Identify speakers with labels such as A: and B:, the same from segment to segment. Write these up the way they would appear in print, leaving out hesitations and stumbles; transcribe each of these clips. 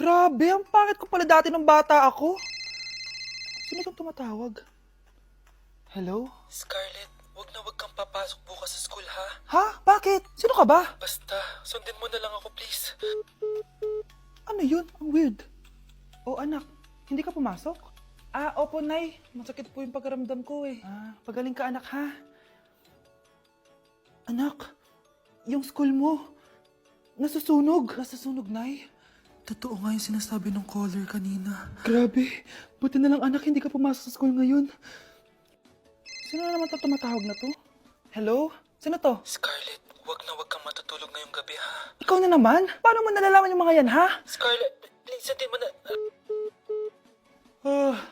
A: Grabe, ang pangit ko pala dati ng bata ako. Sino itong tumatawag? Hello?
B: Scarlett, wag kang papasok bukas sa school, ha?
A: Ha? Bakit? Sino ka ba?
B: Basta, sundin mo na lang ako, please.
A: Ano yun? Ang weird. Oh, anak, hindi ka pumasok? Opo, Nay. Masakit po yung pagkaramdam ko eh. Pagaling ka, anak, ha? Anak, yung school mo, nasusunog. Nasusunog, Nay.
B: Totoo nga yung sinasabi ng caller kanina.
A: Grabe. Buti na lang, anak, hindi ka pumasok sa school ngayon. Sino na naman tumatawag na to? Hello? Sino to?
B: Scarlett, wag kang matutulog ngayong gabi, ha?
A: Ikaw na naman? Paano mo nalalaman yung mga yan, ha?
B: Scarlett, please, hindi mo na...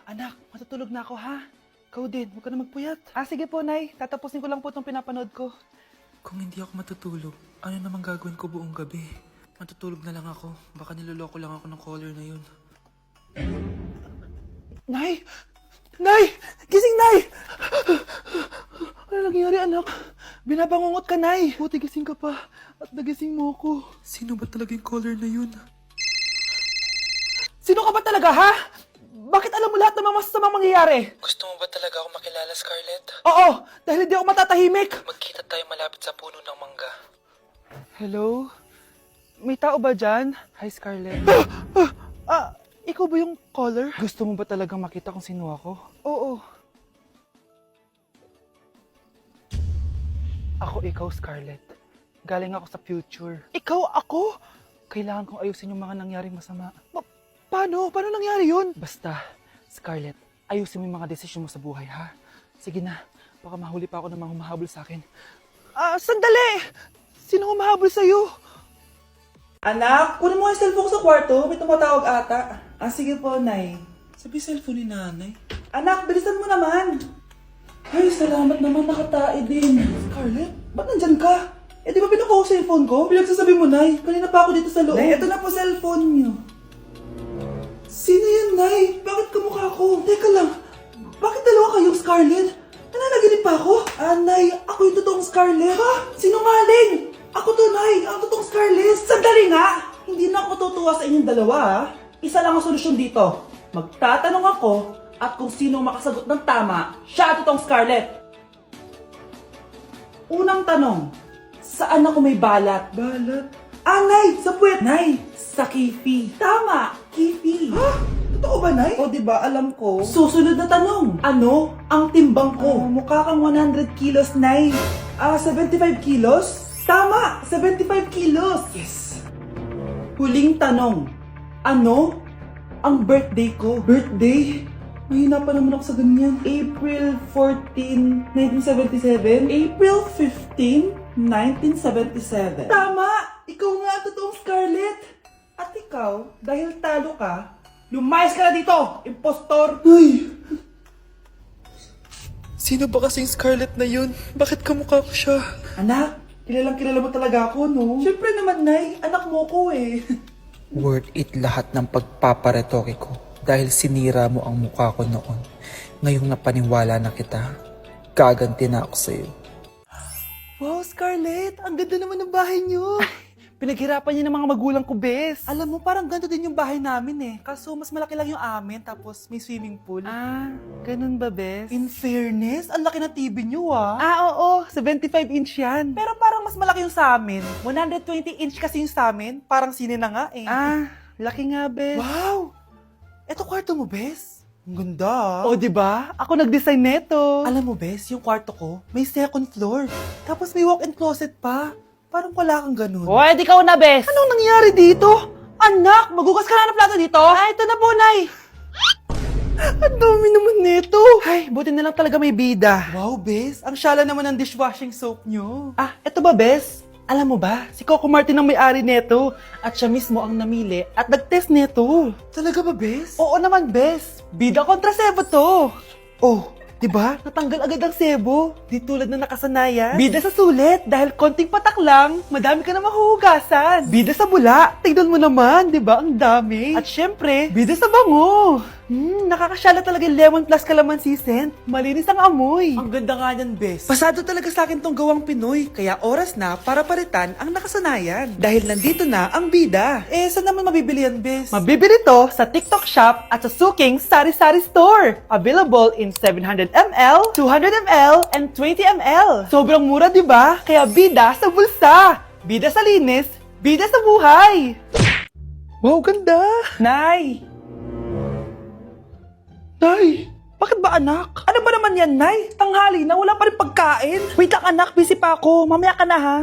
A: Anak, matutulog na ako, ha? Ikaw din, huwag ka na magpuyat. Sige po, Nay. Tatapusin ko lang po itong pinapanood ko.
B: Kung hindi ako matutulog, ano namang gagawin ko buong gabi? Matutulog na lang ako. Baka niloloko lang ako ng caller na yun.
A: Nay! Nay! Gising, Nay! Ano nangyari, anak? Binabangungot ka, Nay. Buti gising ka pa. At nagising mo ako.
B: Sino ba talaga yung caller na yun?
A: Sino ka ba talaga, ha? Bakit alam mo lahat ng mga masasamang mangyayari?
B: Gusto mo ba talaga ako makilala, Scarlett?
A: Oo, dahil hindi ako matatahimik.
B: Magkita tayo malapit sa puno ng mangga.
A: Hello? May tao ba dyan? Hi, Scarlett. Ikaw ba yung caller? Gusto mo ba talagang makita kung sino ako? Oo. Ako ikaw, Scarlett. Galing ako sa future. Ikaw ako? Kailangan kong ayusin yung mga nangyaring masama. Paano? Paano nangyari yun? Basta, Scarlett, ayusin mo yung mga desisyon mo sa buhay, ha? Sige na, baka mahuli pa ako ng mga humahabol sa akin. Sandali! Sino humahabol sa'yo? Anak, kunin mo yung cellphone ko sa kwarto. May tumatawag ata. Sige po, Nay.
B: Sabi cellphone ni nanay.
A: Anak, bilisan mo naman. Ay, salamat naman, nakatae din. Scarlett, ba't nandyan ka? Di ba pinukuha ko sa cellphone ko? Pinagsasabi mo, Nay. Kanina pa ako dito sa loob. Nay, eto na po cellphone niyo. Sino yan, Nay? Bakit kamukha ko? Teka lang, bakit dalawa kayong Scarlett? Nananaginip pa ako? Nay, ako yung totoong Scarlett. Ha? Sinungaling! Ako to, Nay! Ang totoong Scarlett! Sandali nga! Hindi na ako tutuwa sa inyong dalawa, ha? Isa lang ang solusyon dito. Magtatanong ako at kung sino makasagot ng tama, siya ang totoong Scarlett. Unang tanong, saan ako may balat? Balat? Nay! Sa puwet! Nay! Sa kifi. Tama! Kifi. Ha? Totoo ba, Nay? O, diba? Alam ko. Susunod na tanong. Ano ang timbang ko? Mukha kang 100 kilos, Nay. 75 kilos? Tama! 75 kilos! Yes! Huling tanong. Ano ang birthday ko? Birthday? Mahina pa naman ako sa ganyan. April 14, 1977? April 15, 1977. Tama! Ikaw nga ang totoong Scarlett! At ikaw, dahil talo ka, lumayas ka na dito! Impostor! Ay!
B: Sino ba kasing Scarlett na yun? Bakit kamukha ko siya?
A: Anak, kilalang kilala mo talaga ako, no? Siyempre naman, Nay. Anak mo ko eh.
B: Worth it lahat ng pagpaparetoke ko dahil sinira mo ang mukha ko noon. Ngayong napaniwala na kita, gaganti na ako sa'yo.
A: Wow, Scarlett! Ang ganda naman ng bahay niyo! Pinaghirapan niya ng mga magulang ko, bes. Alam mo, parang ganito din yung bahay namin eh. Kaso mas malaki lang yung amin, tapos may swimming pool. Ganun ba, bes? In fairness, ang laki ng TV niyo oo. 75-inch yan. Pero parang mas malaki yung sa amin. 120-inch kasi yung sa amin. Parang sine na nga eh. Laki nga, bes. Wow! Eto kwarto mo, bes? Ang ganda. O, diba? Ako nag-design neto. Alam mo, bes, yung kwarto ko, may second floor. Tapos may walk-in closet pa. Parang wala kang ganun. O, di ka na, bes. Anong nangyari dito? Anak, magugas ka na ng plato dito? Ito na po, Nay. Ang dami naman nito. Ay, buti na lang talaga may bida. Wow, bes. Ang syala naman ng dishwashing soap nyo. Eto ba, bes? Alam mo ba, si Coco Martin ang may-ari neto. At siya mismo ang namili at nag-test neto. Talaga ba, bes? Oo naman, bes. Bida kontra sebo to. Oh, diba? Natanggal agad ang sebo. Di tulad na nakasanayan. Bida sa sulit. Dahil konting patak lang, madami ka na mahuhugasan. Bida sa bula. Tignan mo naman, diba? Ang dami. At syempre, bida sa bango. Nakakasyala talaga yung lemon plus calamansi scent. Malinis ang amoy. Ang ganda nga niyan, bes. Pasado talaga sa akin tong gawang Pinoy. Kaya oras na para palitan ang nakasanayan. Dahil nandito na ang bida. Saan naman mabibili yan, bes? Mabibili to sa TikTok Shop at sa Suking Sari Sari Store. Available in 700ml, 200ml, and 20ml. Sobrang mura, di ba? Kaya bida sa bulsa. Bida sa linis, bida sa buhay. Wow, ganda! Nay! Nay! Bakit ba anak? Ano ba naman yan, Nay? Tanghali na, wala pa rin pagkain. Wait lang anak, busy pa ako. Mamaya ka na ha.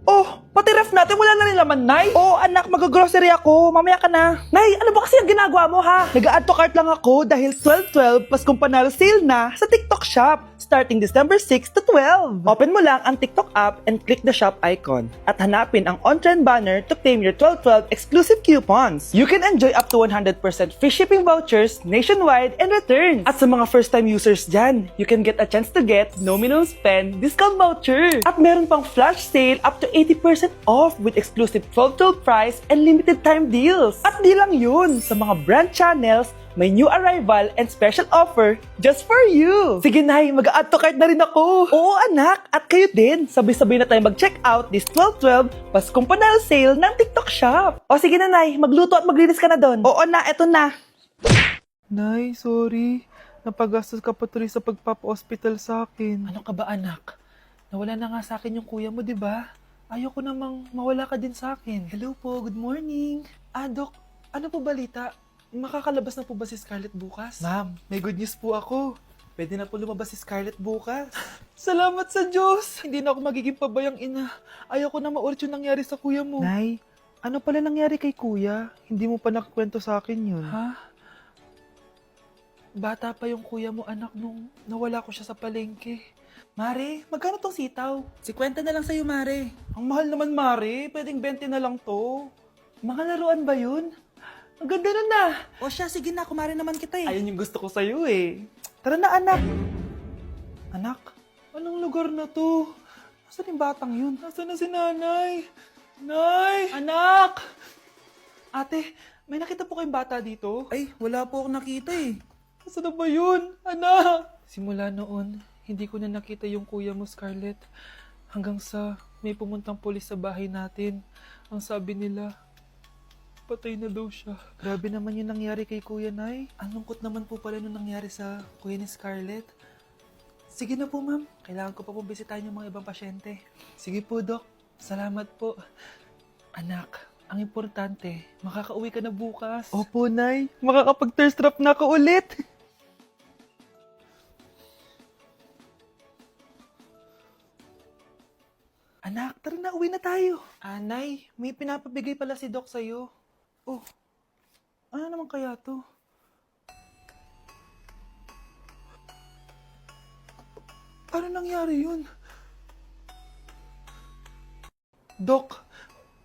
A: Oh, pati ref natin wala na rin laman, Nay. Oo anak, mag-grocery ako. Mamaya ka na. Nay, ano ba kasi ang ginagawa mo ha? Nag-add to cart lang ako dahil 12-12 pas kung panalo sale na sa TikTok Shop. Starting December 6 to 12. Open mo lang ang TikTok app and click the shop icon. At hanapin ang on-trend banner to claim your 12-12 exclusive coupons. You can enjoy up to 100% free shipping vouchers nationwide and returns. At sa mga first-time users dyan, you can get a chance to get no minimum spend discount voucher. At meron pang flash sale up to 80% off with exclusive 12-12 price and limited time deals. At di lang yun, sa mga brand channels, may new arrival and special offer just for you. Sige Nay, mag-add to cart na rin ako. Oo anak, at kayo din. Sabay-sabay na tayo mag-check out this 12-12 Paskong Panalo Sale ng TikTok Shop. O sige na Nay, magluto at maglinis ka na doon. Oo na, eto na. Nay, sorry. Napagastos ka pa tuloy sa pagpapa-hospital sa akin. Ano ka ba anak? Nawala na nga sa akin yung kuya mo, di ba? Ayoko namang mawala ka din sa akin. Hello po, good morning. Dok, ano po balita? Makakalabas na po ba si Scarlett bukas? Ma'am, may good news po ako. Pwede na po lumabas si Scarlett bukas. Salamat sa Diyos! Hindi na ako magiging pabayang ina. Ayoko na maulit yung nangyari sa kuya mo. Nay, ano pala nangyari kay kuya? Hindi mo pa nakakwento sa akin yun. Ha? Bata pa yung kuya mo anak nung nawala ko siya sa palengke. Mare, magkano tong sitaw? 50 na lang sa'yo, Mare. Ang mahal naman, Mare. Pwedeng 20 na lang to. Mga laruan ba yun? Ang ganda nun na. O siya, sige na, kumare naman kita eh. Ayun yung gusto ko sa'yo eh. Tara na, anak. Anak, anong lugar na to? Nasaan yung batang yun? Nasaan na si nanay? Nay! Anak! Ate, may nakita po kayong bata dito? Ay, wala po akong nakita eh. Nasaan na ba yun? Anak! Simula noon, hindi ko na nakita yung kuya mo, Scarlett. Hanggang sa may pumuntang pulis sa bahay natin. Ang sabi nila, patay na daw siya. Grabe naman yung nangyari kay Kuya Nay. Ang lungkot naman po pala nung nangyari sa kuya ni Scarlett. Sige na po ma'am. Kailangan ko pa po bisitahin yung mga ibang pasyente. Sige po Dok. Salamat po. Anak, ang importante, makakauwi ka na bukas. Opo Nay. Makakapag-thirst trap na ako ulit. Anak, tara na, uwi na tayo. Nay, may pinapabigay pala si Doc sa'yo. Oh, ano naman kaya to? Ano nangyari yun? Doc,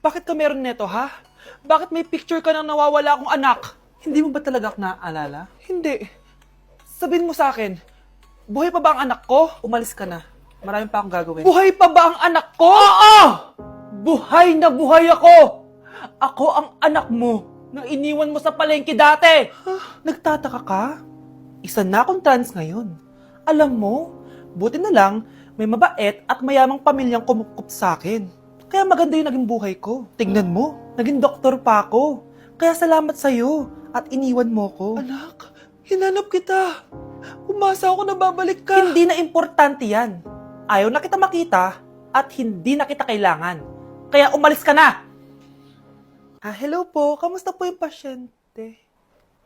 A: bakit ka meron neto ha? Bakit may picture ka ng nawawala akong anak? Hindi mo ba talaga naaalala? Hindi. Sabihin mo sa akin, buhay pa ba ang anak ko? Umalis ka na. Marami pa akong gagawin. Buhay pa ba ang anak ko? Oo! Buhay na buhay ako! Ako ang anak mo na iniwan mo sa palengke dati! Nagtataka ka? Isa na akong trans ngayon. Alam mo, buti na lang may mabait at mayamang pamilyang kumukup sa akin. Kaya maganda yung naging buhay ko. Tingnan mo, naging doktor pa ako. Kaya salamat sa'yo at iniwan mo ko. Anak, hinanap kita. Umasa ako na babalik ka. Hindi na importante yan. Ayaw na kita makita at hindi na kita kailangan. Kaya umalis ka na! Hello po. Kamusta po yung pasyente?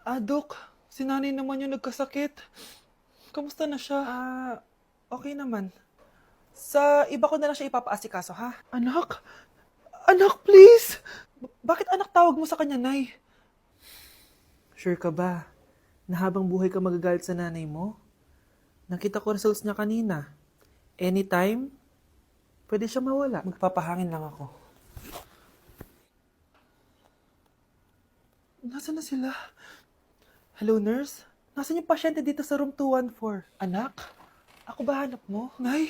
A: Dok, si nanay naman yung nagkasakit. Kamusta na siya? Okay naman. Sa iba ko na lang siya ipapaasikaso, ha? Anak? Anak, please! Bakit anak tawag mo sa kanya, Nay? Sure ka ba na habang buhay ka magagalit sa nanay mo? Nakita ko results niya kanina. Anytime, pwede siya mawala. Magpapahangin lang ako. Nasaan na sila? Hello, nurse? Nasaan yung pasyente dito sa room 214? Anak? Ako ba hanap mo? Nay,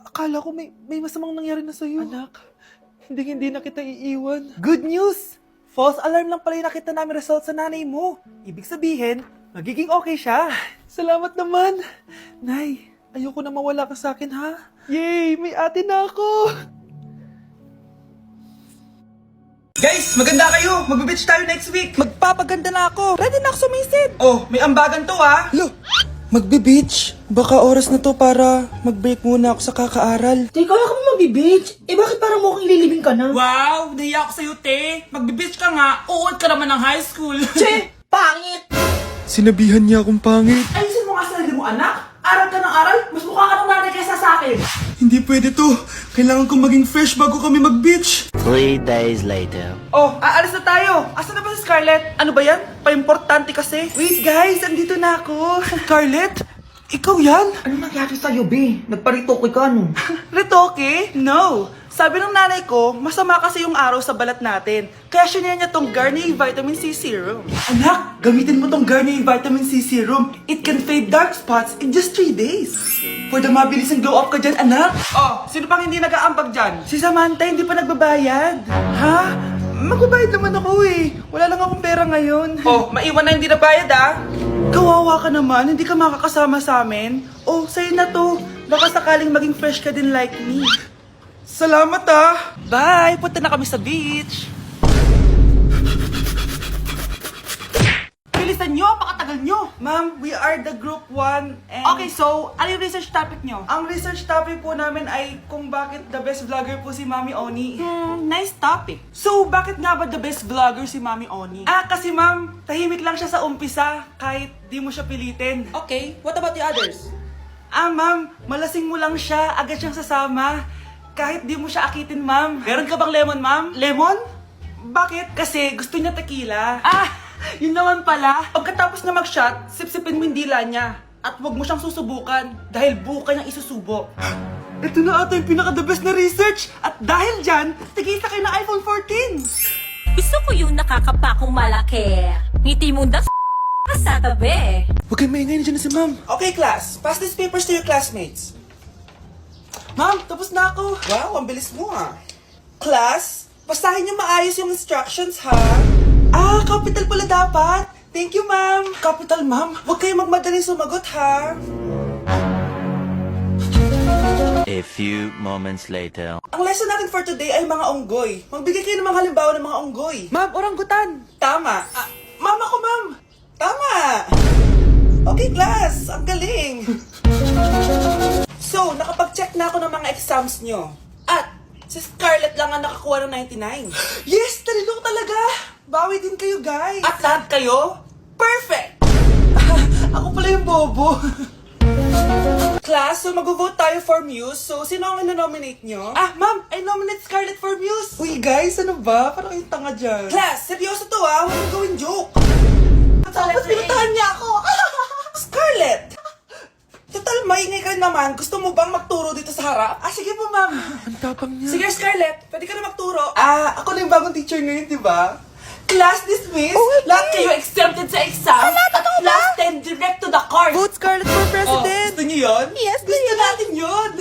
A: akala ko may masamang nangyari na sa'yo. Anak, hindi na kita iiwan. Good news! false alarm lang pala yung nakita namin result sa nanay mo. Ibig sabihin, magiging okay siya. Salamat naman. Nay, ayoko na mawala ka sa akin, ha? Yay! May ate na ako! Guys, maganda kayo! Magbe-beach tayo next week! Magpapaganda na ako! Ready na ako sumisid! Oh, may ambagan to, ha?
B: Lo, magbe-beach? Baka oras na to para mag-break muna ako sa kakaaral.
C: Teka, kaya ka mo mag-beach? Eh bakit parang mukhang ililibing ka na?
A: Wow! Nahiya ako sa'yo, te! Magbe-beach ka nga! Uod ka naman ng high school!
C: Che! Pangit!
B: Sinabihan niya akong pangit.
A: Ayusin mo nga sarili mo, anak! Aral ka ng aral! Mas mukha ka ng nanay kaysa sa akin!
B: Hindi pwede to. Kailangan kong maging fresh bago kami mag-beach.
D: 3 days later.
A: Oh, aalis na tayo! Asan na ba si Scarlett? Ano ba yan? Pa-importante kasi. Wait guys, andito na ako. Scarlett? Ikaw yan?
C: Ano nangyari sa'yo, be? Nagparitoke ka, no?
A: Retoke? No! Sabi ng nanay ko, masama kasi yung araw sa balat natin. Kaya sinaya niya tong Garnier Vitamin C Serum. Anak, gamitin mo tong Garnier Vitamin C Serum. It can fade dark spots in just 3 days. For the mabilis and glow up ka dyan, anak. Oh, sino pang hindi nag-aambag dyan? Si Samantha hindi pa nagbabayad. Ha? Magbabayad naman ako eh. Wala lang akong pera ngayon. Oh, maiwan na hindi nabayad ah. Kawawa ka naman, hindi ka makakasama sa amin. Oh, sa'yo na to. Baka sakaling maging fresh ka din like me. Salamat ah! Bye! Punta na kami sa beach! Bilisan nyo! Pakatagal nyo! Ma'am, we are the group 1 and... Okay, so, ano yung research topic nyo? Ang research topic po namin ay kung bakit the best vlogger po si Mami Oni. Nice topic. So, bakit nga ba the best vlogger si Mami Oni? Ah, kasi ma'am, tahimik lang siya sa umpisa kahit di mo siya pilitin. Okay, what about the others? Ah, ma'am, malasing mo lang siya, agad siyang sasama. Kahit di mo siya akitin, ma'am. Meron ka bang lemon, ma'am? Lemon? Bakit? Kasi gusto niya tequila. Ah, yun naman pala. Pagkatapos na mag-shot, sipsipin mo yung dila niya. At huwag mo siyang susubukan dahil buka niyang isusubo. Ito na ata yung pinaka-the best na research. At dahil dyan, tigisa kayo ng iPhone 14.
E: Gusto ko yung nakakapakong malaki. Ngiti mo das sa tabi.
B: Huwag kayong maingay, nandiyan na si ma'am.
A: Okay, class. Pass these papers to your classmates. Ma'am, tapos na ako. Wow, ang bilis mo ah. Class, basahin niyo maayos yung instructions ha. Ah, capital pala dapat. Thank you, ma'am. Capital, ma'am. Huwag kayong magmadaling sumagot ha.
D: A few moments later.
A: Ang lesson natin for today ay mga unggoy. Magbigay kayo ng mga halimbawa ng mga unggoy. Ma'am, oranggutan. Tama. Ah, ma'am ako, ma'am. Tama. Okay, class. Ang galing. So, nakapag-check na ako ng mga exams nyo. At, si Scarlett lang ang nakakuha ng 99. Yes! Talino ko talaga! Bawi din kayo, guys! At lahat kayo? Perfect! Ako pala yung bobo. Class, so mag-vote tayo for Muse. So, sino ang ino-nominate nyo? Ah, ma'am! I nominate Scarlett for Muse! Uy, guys, ano ba? Parang yung tanga dyan. Class, seryoso to ah! Huwag mong gawin joke! Tapos pinuntahan niya ako! Scarlett! Total, maingay ka naman. Gusto mo bang magturo dito sa harap? Ah, sige po, ma'am.
B: Ang tapang niya.
A: Sige, Scarlett. Pwede ka na magturo. Ah, ako na yung bagong teacher ngayon, di ba? Class dismissed. Lahat kayo exempted sa exam. At class 10 direct to the course.
B: Vote Scarlett for president.
A: Gusto niyo yun?
B: Yes,
A: Gusto natin yun.